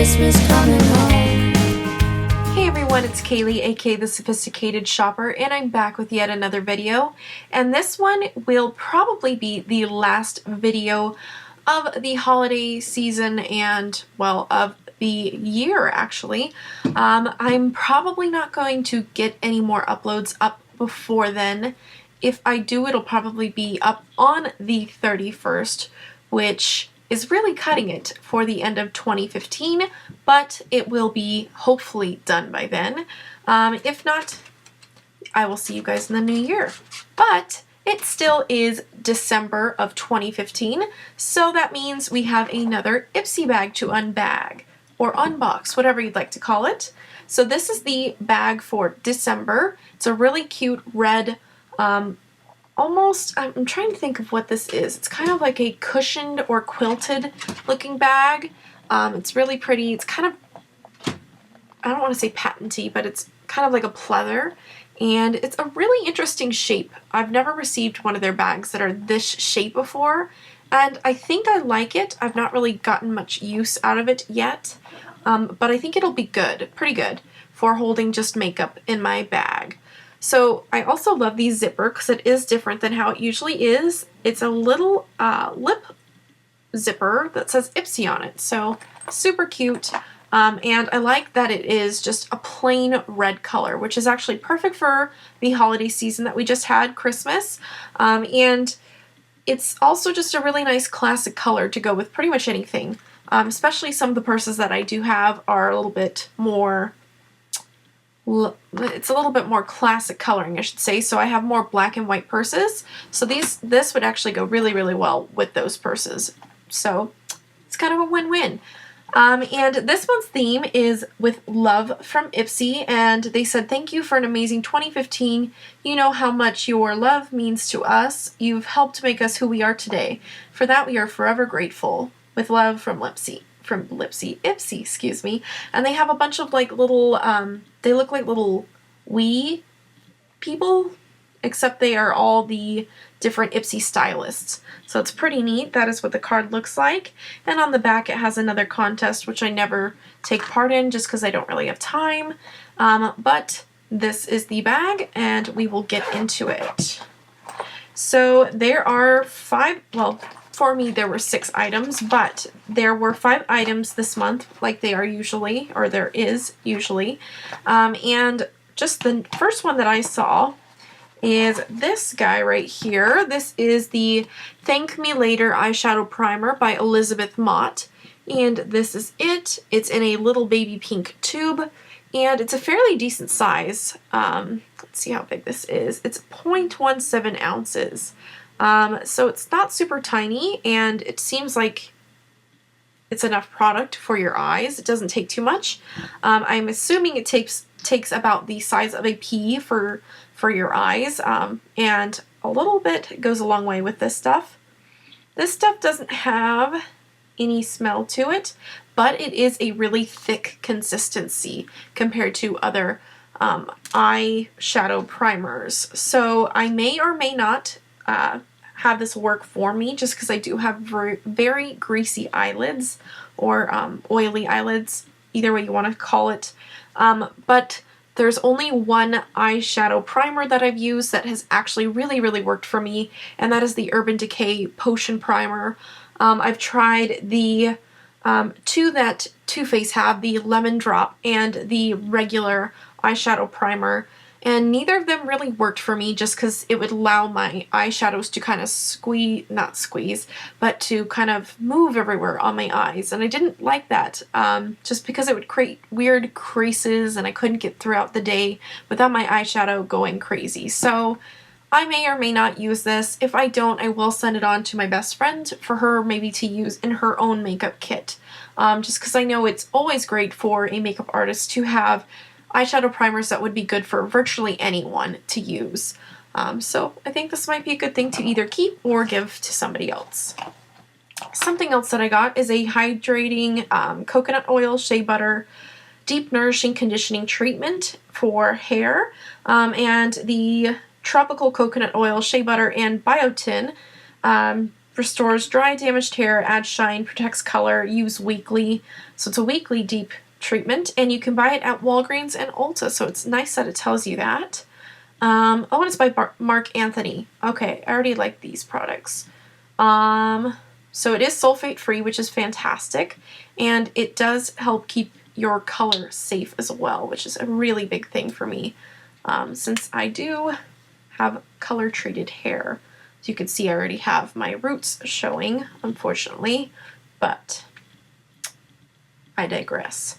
Christmas coming home. Hey everyone, it's Kaylee, aka the Sophisticated Shopper, and I'm back with yet another video. And this one will probably be the last video of the holiday season and, well, of the year actually. I'm probably not going to get any more uploads up before then. If I do, it'll probably be up on the 31st, which is really cutting it for the end of 2015, but it will be hopefully done by then. If not, I will see you guys in the new year. But it still is December of 2015, so that means we have another Ipsy bag to unbag, or unbox, whatever you'd like to call it. So this is the bag for December. It's a really cute red, almost, I'm trying to think of what this is. It's kind of like a cushioned or quilted looking bag. It's really pretty. It's kind of, I don't want to say patenty, but it's kind of like a pleather. And it's a really interesting shape. I've never received one of their bags that are this shape before. And I think I like it. I've not really gotten much use out of it yet. But I think it'll be good, pretty good, for holding just makeup in my bag. So I also love the zipper because it is different than how it usually is. It's a little lip zipper that says Ipsy on it. So super cute. And I like that it is just a plain red color, which is actually perfect for the holiday season that we just had, Christmas. And it's also just a really nice classic color to go with pretty much anything. Especially some of the purses that I do have are a little bit more, it's a little bit more classic coloring, I should say. So I have more black and white purses. So this would actually go really, really well with those purses. So it's kind of a win-win. And this one's theme is with love from Ipsy, and they said, "Thank you for an amazing 2015. You know how much your love means to us. You've helped make us who we are today. For that we are forever grateful. With love from Ipsy, excuse me." And they have a bunch of like little, they look like little wee people, except they are all the different Ipsy stylists. So it's pretty neat. That is what the card looks like. And on the back it has another contest, which I never take part in just because I don't really have time. But this is the bag and we will get into it. So there are 5, well, for me there were 6 items, but there were 5 items this month, like they are usually, or there is usually. And just the first one that I saw is this guy right here. This is the Thank Me Later eyeshadow primer by Elizabeth Mott, and this is it. It's in a little baby pink tube, and it's a fairly decent size. Let's see how big this is. It's 0.17 ounces. So it's not super tiny, and it seems like it's enough product for your eyes. It doesn't take too much. I'm assuming it takes about the size of a pea for your eyes, and a little bit goes a long way with this stuff. This stuff doesn't have any smell to it, but it is a really thick consistency compared to other eyeshadow primers. So I may or may not have this work for me just because I do have very greasy eyelids, or oily eyelids, either way you want to call it. But there's only one eyeshadow primer that I've used that has actually really, really worked for me, and that is the Urban Decay Potion Primer. I've tried the 2 that Too Faced have, the Lemon Drop and the regular eyeshadow primer, and neither of them really worked for me just because it would allow my eyeshadows to kind of not squeeze, but to kind of move everywhere on my eyes, and I didn't like that, just because it would create weird creases and I couldn't get throughout the day without my eyeshadow going crazy. So I may or may not use this. If I don't, I will send it on to my best friend for her maybe to use in her own makeup kit, just because I know it's always great for a makeup artist to have eyeshadow primers that would be good for virtually anyone to use. So I think this might be a good thing to either keep or give to somebody else. Something else that I got is a hydrating coconut oil shea butter deep nourishing conditioning treatment for hair, and the tropical coconut oil shea butter and biotin restores dry, damaged hair, adds shine, protects color, use weekly. So it's a weekly deep treatment, and you can buy it at Walgreens and Ulta, so it's nice that it tells you that. Oh, and it's by Mark Anthony. Okay, I already like these products. So it is sulfate free, which is fantastic, and it does help keep your color safe as well, which is a really big thing for me, since I do have color treated hair. As you can see, I already have my roots showing, unfortunately, but I digress.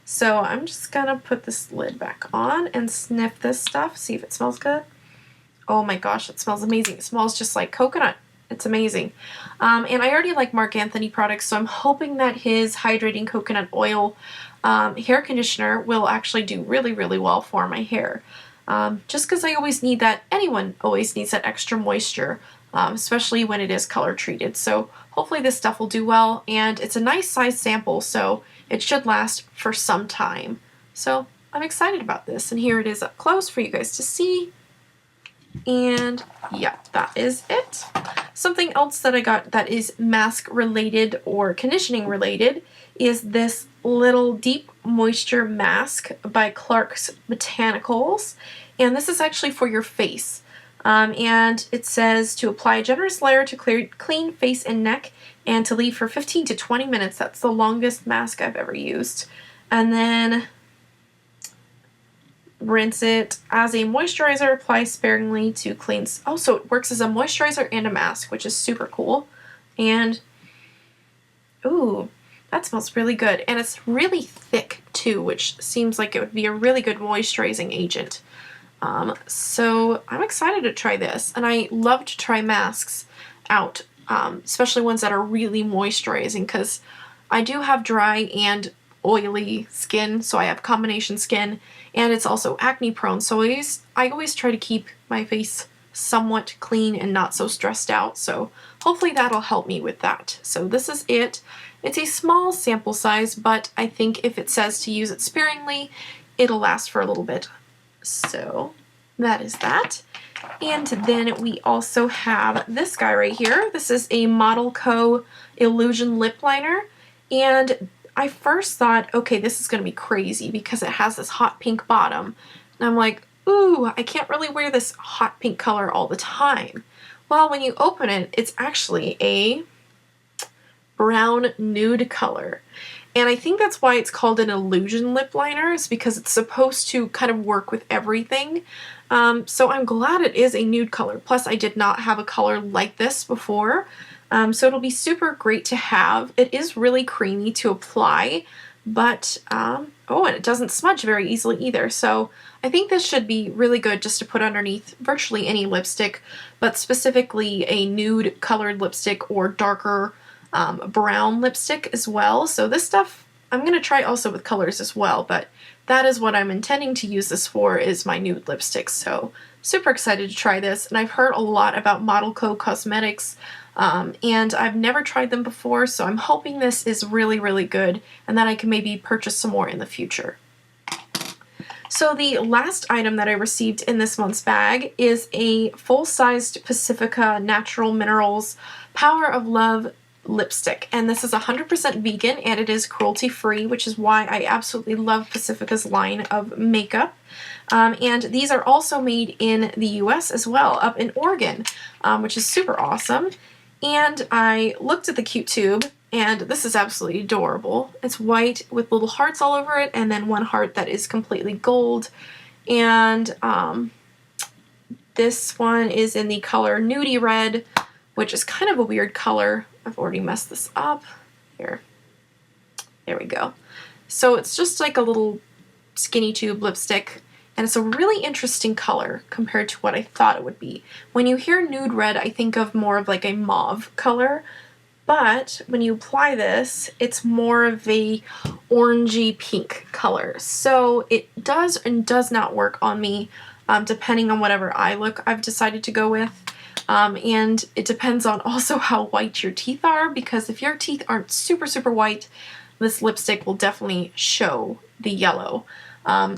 So I'm just gonna put this lid back on and sniff this stuff, see if it smells good. Oh my gosh, it smells amazing. It smells just like coconut. It's amazing. And I already like Mark Anthony products, so I'm hoping that his hydrating coconut oil hair conditioner will actually do really, really well for my hair. Just because I always need that, anyone always needs that extra moisture, especially when it is color treated. So hopefully this stuff will do well, and it's a nice size sample, so it should last for some time. So I'm excited about this, and here it is up close for you guys to see. And yeah, that is it. Something else that I got that is mask related or conditioning related is this little deep moisture mask by Clark's Botanicals, and this is actually for your face. And it says to apply a generous layer to clean face and neck, and to leave for 15 to 20 minutes. That's the longest mask I've ever used. And then rinse it as a moisturizer, apply sparingly to clean. Oh, so it works as a moisturizer and a mask, which is super cool. And ooh, that smells really good. And it's really thick too, which seems like it would be a really good moisturizing agent. So I'm excited to try this, and I love to try masks out, especially ones that are really moisturizing, because I do have dry and oily skin, so I have combination skin, and it's also acne prone, so I always try to keep my face somewhat clean and not so stressed out, so hopefully that'll help me with that. So this is it. It's a small sample size, but I think if it says to use it sparingly, it'll last for a little bit. So that is that. And then we also have this guy right here. This is a Model Co. Illusion Lip Liner, and I first thought, okay, this is going to be crazy because it has this hot pink bottom. And I'm like, ooh, I can't really wear this hot pink color all the time. Well, when you open it, it's actually a brown nude color. And I think that's why it's called an illusion lip liner, is because it's supposed to kind of work with everything. So I'm glad it is a nude color. Plus, I did not have a color like this before. So it'll be super great to have. It is really creamy to apply, but, oh, and it doesn't smudge very easily either. So I think this should be really good just to put underneath virtually any lipstick, but specifically a nude colored lipstick or darker brown lipstick as well. So this stuff I'm going to try also with colors as well, but that is what I'm intending to use this for, is my nude lipsticks. So super excited to try this, and I've heard a lot about Model Co. Cosmetics, and I've never tried them before, so I'm hoping this is really, really good and that I can maybe purchase some more in the future. So the last item that I received in this month's bag is a full-sized Pacifica Natural Minerals Power of Love lipstick, and this is 100% vegan, and it is cruelty-free, which is why I absolutely love Pacifica's line of makeup. And these are also made in the US as well, up in Oregon, which is super awesome. And I looked at the cute tube, and this is absolutely adorable. It's white with little hearts all over it, and then one heart that is completely gold. And this one is in the color Nudie Red, which is kind of a weird color. I've already messed this up. Here. There we go. So it's just like a little skinny tube lipstick, and it's a really interesting color compared to what I thought it would be. When you hear nude red, I think of more of like a mauve color, but when you apply this, it's more of a orangey pink color. So it does and does not work on me, depending on whatever eye look I've decided to go with. And it depends on also how white your teeth are, because if your teeth aren't super, super white, this lipstick will definitely show the yellow.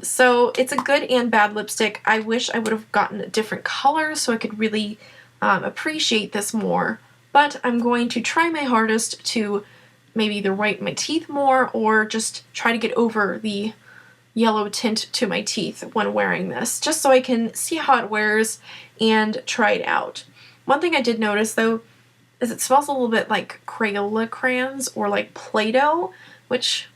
So it's a good and bad lipstick. I wish I would have gotten a different color so I could really appreciate this more, but I'm going to try my hardest to maybe either whiten my teeth more or just try to get over the yellow tint to my teeth when wearing this, just so I can see how it wears and try it out. One thing I did notice though is it smells a little bit like Crayola crayons or like Play-Doh, which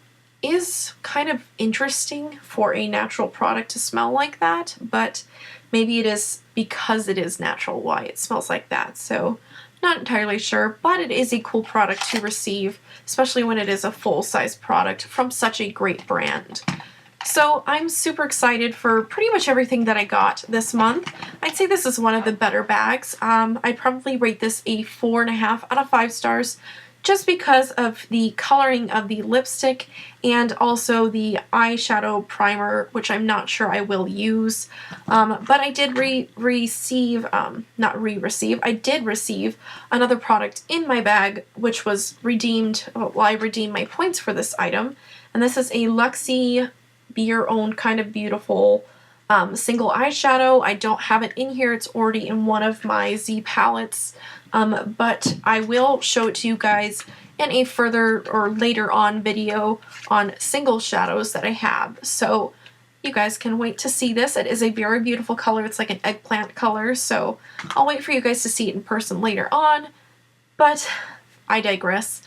is kind of interesting for a natural product to smell like that, but maybe it is because it is natural why it smells like that. So not entirely sure, but it is a cool product to receive, especially when it is a full-size product from such a great brand. So I'm super excited for pretty much everything that I got this month. I'd say this is one of the better bags. I'd probably rate this a 4.5 out of 5 stars just because of the coloring of the lipstick and also the eyeshadow primer, which I'm not sure I will use. But I did receive another product in my bag, which was redeemed, well, I redeemed my points for this item. And this is a Luxie Be Your Own Kind of Beautiful single eyeshadow. I don't have it in here. It's already in one of my Z palettes, but I will show it to you guys in a further or later on video on single shadows that I have. So you guys can wait to see this. It is a very beautiful color. It's like an eggplant color, so I'll wait for you guys to see it in person later on, but I digress.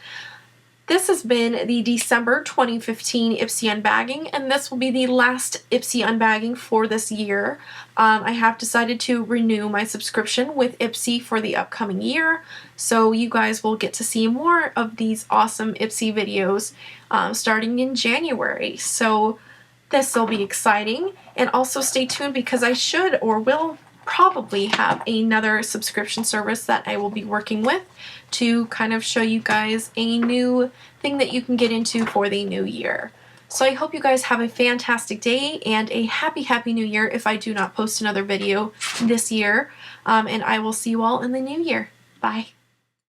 This has been the December 2015 Ipsy Unbagging, and this will be the last Ipsy Unbagging for this year. I have decided to renew my subscription with Ipsy for the upcoming year, so you guys will get to see more of these awesome Ipsy videos starting in January. So this will be exciting, and also stay tuned because I should or will probably have another subscription service that I will be working with to kind of show you guys a new thing that you can get into for the new year. So I hope you guys have a fantastic day and a happy new year if I do not post another video this year, and I will see you all in the new year. Bye.